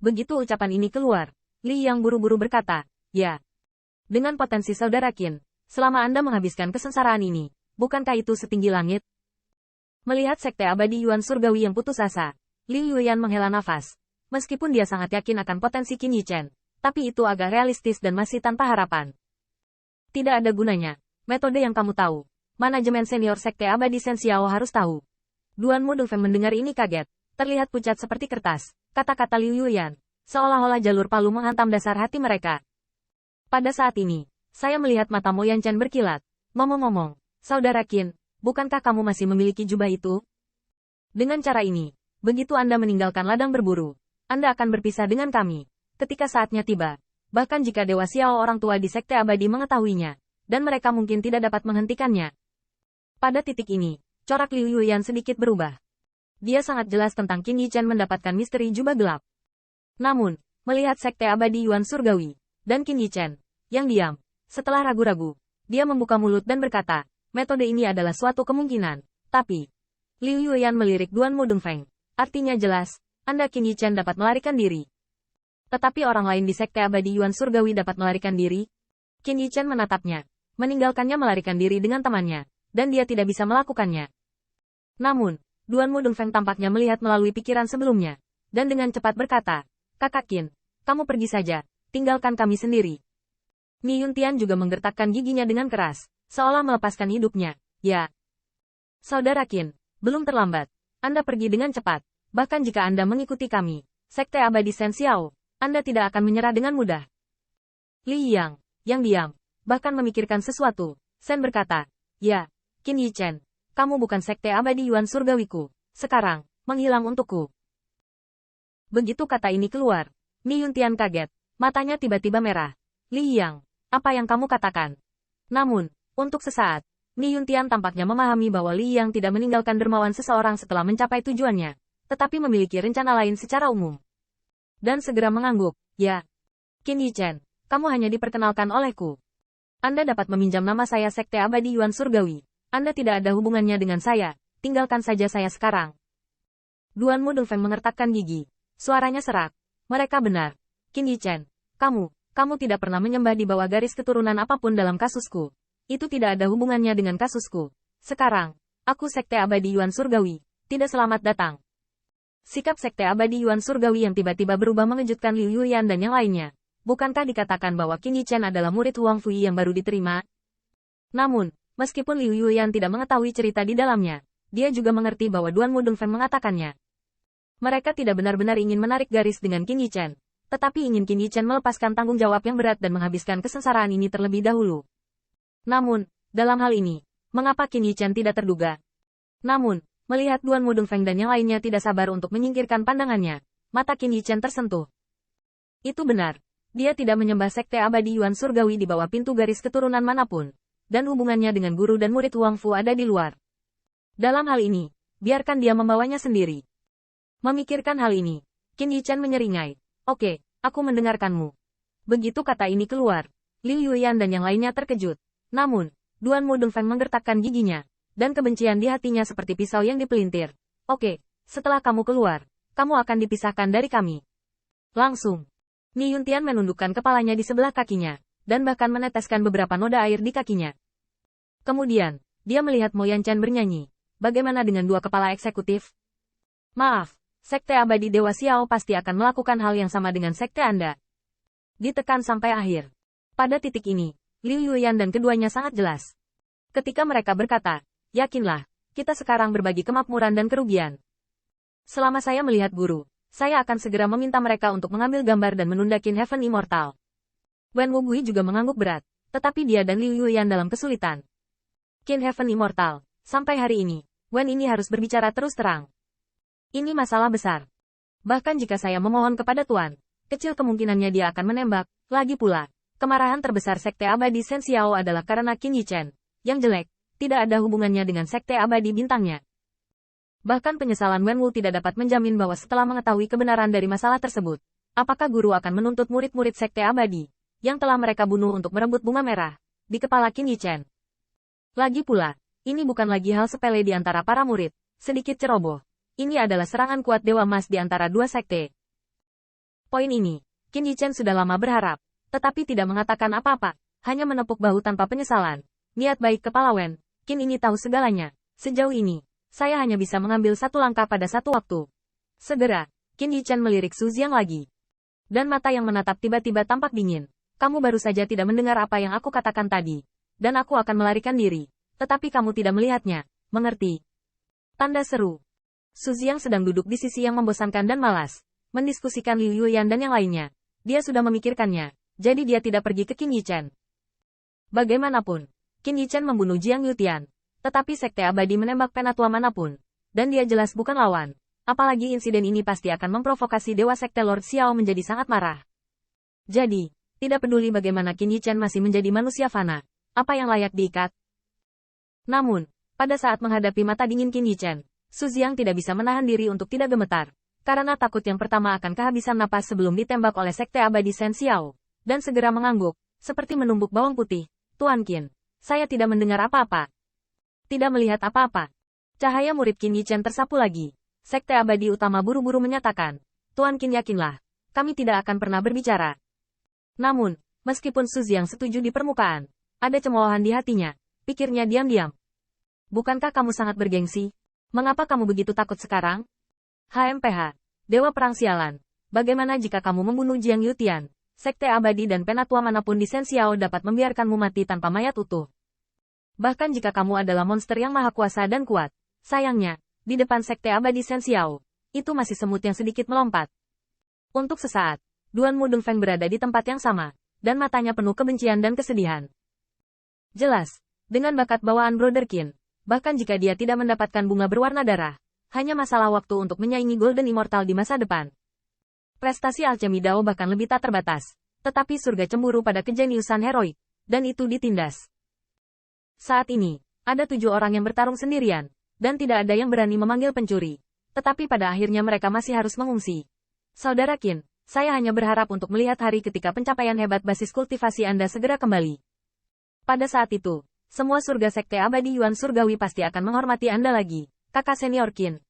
Begitu ucapan ini keluar, Li Yang buru-buru berkata, ya. Dengan potensi saudara Qin, selama Anda menghabiskan kesengsaraan ini, bukankah itu setinggi langit? Melihat sekte abadi Yuan Surgawi yang putus asa, Liu Yuyan menghela nafas. Meskipun dia sangat yakin akan potensi Qin Yichen, tapi itu agak realistis dan masih tanpa harapan. Tidak ada gunanya. Metode yang kamu tahu. Manajemen senior sekte abadi Shen Xiao harus tahu. Duan Mu Dongfeng mendengar ini kaget. Terlihat pucat seperti kertas. Kata-kata Liu Yuyan. Seolah-olah jalur palu menghantam dasar hati mereka. Pada saat ini, saya melihat mata Mo Yanchen berkilat. Ngomong-ngomong, Saudara Qin, bukankah kamu masih memiliki jubah itu? Dengan cara ini, begitu Anda meninggalkan ladang berburu, Anda akan berpisah dengan kami. Ketika saatnya tiba, bahkan jika Dewa Xiao orang tua di Sekte Abadi mengetahuinya, dan mereka mungkin tidak dapat menghentikannya. Pada titik ini, corak Liu Yuyan sedikit berubah. Dia sangat jelas tentang Qin Yichen mendapatkan misteri jubah gelap. Namun, melihat Sekte Abadi Yuan Surgawi, dan Qin Yichen, yang diam, setelah ragu-ragu, dia membuka mulut dan berkata, metode ini adalah suatu kemungkinan, tapi... Liu Yuyan melirik Duan Mu Dongfeng. Artinya jelas, Anda Qin Yichen dapat melarikan diri. Tetapi orang lain di Sekte Abadi Yuan Surgawi dapat melarikan diri? Qin Yichen menatapnya, meninggalkannya melarikan diri dengan temannya, dan dia tidak bisa melakukannya. Namun, Duan Mu Dongfeng tampaknya melihat melalui pikiran sebelumnya, dan dengan cepat berkata, Kakak Qin, kamu pergi saja, tinggalkan kami sendiri. Ni Yuntian juga menggertakkan giginya dengan keras, seolah melepaskan hidupnya. Ya. Saudara Qin, belum terlambat. Anda pergi dengan cepat, bahkan jika Anda mengikuti kami, Sekte Abadi Shen Xiao, Anda tidak akan menyerah dengan mudah. Li Yang, yang diam, bahkan memikirkan sesuatu, Shen berkata, ya, Qin Yichen, kamu bukan Sekte Abadi Yuan Surgawiku, sekarang, menghilang untukku. Begitu kata ini keluar, Ni Yuntian kaget, matanya tiba-tiba merah. Li Yang, apa yang kamu katakan? Namun, untuk sesaat, Ni Yuntian tampaknya memahami bahwa Li Yang tidak meninggalkan dermawan seseorang setelah mencapai tujuannya, tetapi memiliki rencana lain secara umum. Dan segera mengangguk, ya. Qin Yichen, kamu hanya diperkenalkan olehku. Anda dapat meminjam nama saya Sekte Abadi Yuan Surgawi. Anda tidak ada hubungannya dengan saya, tinggalkan saja saya sekarang. Duan Mu Dongfeng mengertakkan gigi. Suaranya serak. Mereka benar. Qin Yichen, kamu tidak pernah menyembah di bawah garis keturunan apapun dalam kasusku. Itu tidak ada hubungannya dengan kasusku. Sekarang, aku Sekte Abadi Yuan Surgawi. Tidak selamat datang. Sikap Sekte Abadi Yuan Surgawi yang tiba-tiba berubah mengejutkan Liu Yuyan dan yang lainnya. Bukankah dikatakan bahwa Qin Yichen adalah murid Huang Fui yang baru diterima? Namun, meskipun Liu Yuyan tidak mengetahui cerita di dalamnya, dia juga mengerti bahwa Duan Mu Dongfeng mengatakannya. Mereka tidak benar-benar ingin menarik garis dengan Qin Yichen, tetapi ingin Qin Yichen melepaskan tanggung jawab yang berat dan menghabiskan kesengsaraan ini terlebih dahulu. Namun, dalam hal ini, mengapa Qin Yichen tidak terduga? Namun, melihat Duan Mu Dongfeng dan yang lainnya tidak sabar untuk menyingkirkan pandangannya, mata Qin Yichen tersentuh. Itu benar. Dia tidak menyembah Sekte Abadi Yuan Surgawi di bawah pintu garis keturunan manapun, dan hubungannya dengan guru dan murid Huang Fu ada di luar. Dalam hal ini, biarkan dia membawanya sendiri. Memikirkan hal ini, Qin Yichen menyeringai. Oke, aku mendengarkanmu. Begitu kata ini keluar, Liu Yuyan dan yang lainnya terkejut. Namun, Duan Mu Dongfeng menggertakkan giginya, dan kebencian di hatinya seperti pisau yang dipelintir. Oke, setelah kamu keluar, kamu akan dipisahkan dari kami. Langsung, Ni Yuntian menundukkan kepalanya di sebelah kakinya, dan bahkan meneteskan beberapa noda air di kakinya. Kemudian, dia melihat Mo Yanchen bernyanyi. Bagaimana dengan dua kepala eksekutif? Maaf, Sekte Abadi Dewa Xiao pasti akan melakukan hal yang sama dengan sekte Anda. Ditekan sampai akhir. Pada titik ini, Liu Yuyan dan keduanya sangat jelas. Ketika mereka berkata, yakinlah, kita sekarang berbagi kemakmuran dan kerugian. Selama saya melihat guru, saya akan segera meminta mereka untuk mengambil gambar dan menunda Qin Heaven Immortal. Wen Wugui juga mengangguk berat, tetapi dia dan Liu Yuyan dalam kesulitan. Qin Heaven Immortal, sampai hari ini, Wen ini harus berbicara terus terang. Ini masalah besar. Bahkan jika saya memohon kepada Tuan, kecil kemungkinannya dia akan menembak. Lagi pula, kemarahan terbesar Sekte Abadi Shen Xiao adalah karena Qin Yichen, yang jelek, tidak ada hubungannya dengan Sekte Abadi bintangnya. Bahkan penyesalan Wen Wu tidak dapat menjamin bahwa setelah mengetahui kebenaran dari masalah tersebut, apakah guru akan menuntut murid-murid Sekte Abadi, yang telah mereka bunuh untuk merebut bunga merah, di kepala Qin Yichen. Lagi pula, ini bukan lagi hal sepele di antara para murid, sedikit ceroboh. Ini adalah serangan kuat Dewa Emas di antara dua sekte. Poin ini, Qin Yichen sudah lama berharap, tetapi tidak mengatakan apa-apa, hanya menepuk bahu tanpa penyesalan. Niat baik Kepala Wen, Qin ini tahu segalanya. Sejauh ini, saya hanya bisa mengambil satu langkah pada satu waktu. Segera, Qin Yichen melirik Su Jiang lagi. Dan mata yang menatap tiba-tiba tampak dingin. Kamu baru saja tidak mendengar apa yang aku katakan tadi. Dan aku akan melarikan diri. Tetapi kamu tidak melihatnya, mengerti? Tanda seru. Su Jiang sedang duduk di sisi yang membosankan dan malas, mendiskusikan Liu Yuyan dan yang lainnya. Dia sudah memikirkannya, jadi dia tidak pergi ke Qin Yichen. Bagaimanapun, Qin Yichen membunuh Jiang Yutian, tetapi Sekte Abadi menembak penatua manapun, dan dia jelas bukan lawan. Apalagi insiden ini pasti akan memprovokasi Dewa Sekte Lord Xiao menjadi sangat marah. Jadi, tidak peduli bagaimana Qin Yichen masih menjadi manusia fana, apa yang layak diikat. Namun, pada saat menghadapi mata dingin Qin Yichen, Su Jiang tidak bisa menahan diri untuk tidak gemetar, karena takut yang pertama akan kehabisan napas sebelum ditembak oleh Sekte Abadi Shen Xiao, dan segera mengangguk, seperti menumbuk bawang putih. Tuan Qin, saya tidak mendengar apa-apa. Tidak melihat apa-apa. Cahaya murid Qin Yichen tersapu lagi. Sekte Abadi Utama buru-buru menyatakan, Tuan Qin yakinlah, kami tidak akan pernah berbicara. Namun, meskipun Su Jiang setuju di permukaan, ada cemoohan di hatinya, pikirnya diam-diam. Bukankah kamu sangat bergengsi? Mengapa kamu begitu takut sekarang? HMPH, Dewa Perang Sialan, bagaimana jika kamu membunuh Jiang Yutian? Sekte Abadi dan penatua manapun di Shen Xiao dapat membiarkanmu mati tanpa mayat utuh. Bahkan jika kamu adalah monster yang maha kuasa dan kuat, sayangnya, di depan Sekte Abadi Shen Xiao, itu masih semut yang sedikit melompat. Untuk sesaat, Duan Mu Dongfeng berada di tempat yang sama, dan matanya penuh kebencian dan kesedihan. Jelas, dengan bakat bawaan Brother Qin, bahkan jika dia tidak mendapatkan bunga berwarna darah, hanya masalah waktu untuk menyaingi Golden Immortal di masa depan. Prestasi alchemy Dao bahkan lebih tak terbatas, tetapi surga cemburu pada kejeniusan heroik, dan itu ditindas. Saat ini, ada 7 orang yang bertarung sendirian, dan tidak ada yang berani memanggil pencuri. Tetapi pada akhirnya mereka masih harus mengungsi. Saudara Qin, saya hanya berharap untuk melihat hari ketika pencapaian hebat basis kultivasi Anda segera kembali. Pada saat itu, semua surga Sekte Abadi Yuan Surgawi pasti akan menghormati Anda lagi, kakak senior Qin.